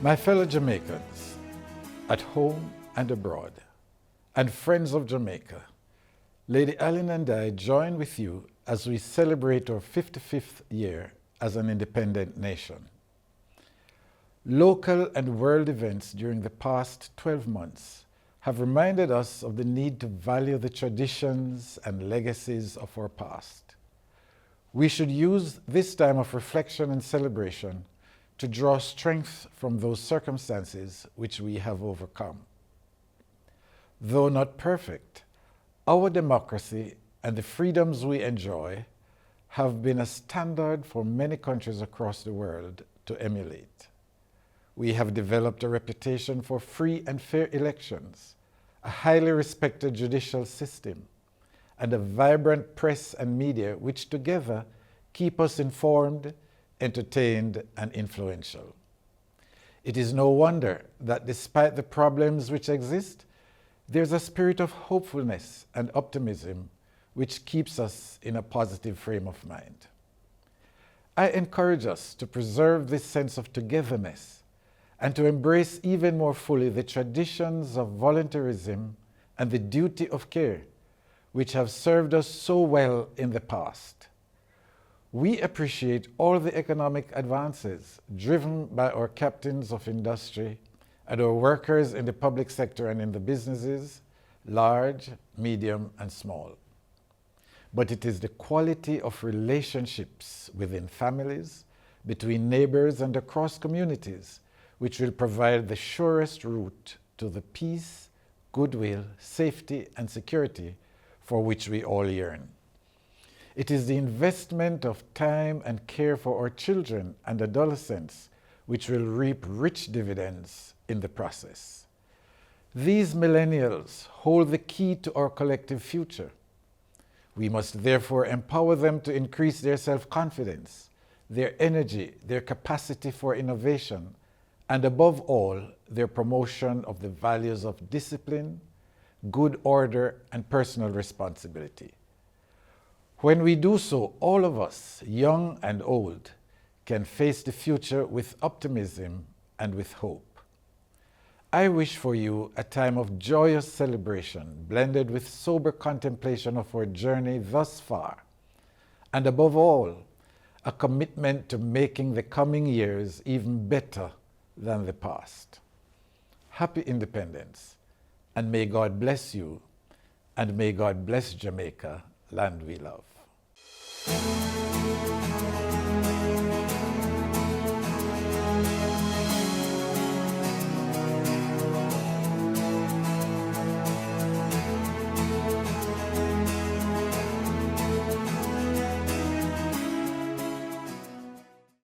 My fellow Jamaicans, at home and abroad, and friends of Jamaica, Lady Ellen and I join with you as we celebrate our 55th year as an independent nation. Local and world events during the past 12 months have reminded us of the need to value the traditions and legacies of our past. We should use this time of reflection and celebration to draw strength from those circumstances which we have overcome. Though not perfect, our democracy and the freedoms we enjoy have been a standard for many countries across the world to emulate. We have developed a reputation for free and fair elections, a highly respected judicial system, and a vibrant press and media which together keep us informed, entertained, and influential. It is no wonder that despite the problems which exist, there's a spirit of hopefulness and optimism which keeps us in a positive frame of mind. I encourage us to preserve this sense of togetherness and to embrace even more fully the traditions of voluntarism and the duty of care which have served us so well in the past. We appreciate all the economic advances driven by our captains of industry and our workers in the public sector and in the businesses, large, medium, and small. But it is the quality of relationships within families, between neighbors, and across communities which will provide the surest route to the peace, goodwill, safety, and security for which we all yearn. It is the investment of time and care for our children and adolescents which will reap rich dividends in the process. These millennials hold the key to our collective future. We must therefore empower them to increase their self-confidence, their energy, their capacity for innovation, and above all, their promotion of the values of discipline, good order, and personal responsibility. When we do so, all of us, young and old, can face the future with optimism and with hope. I wish for you a time of joyous celebration, blended with sober contemplation of our journey thus far, and above all, a commitment to making the coming years even better than the past. Happy Independence, and may God bless you, and may God bless Jamaica, land we love.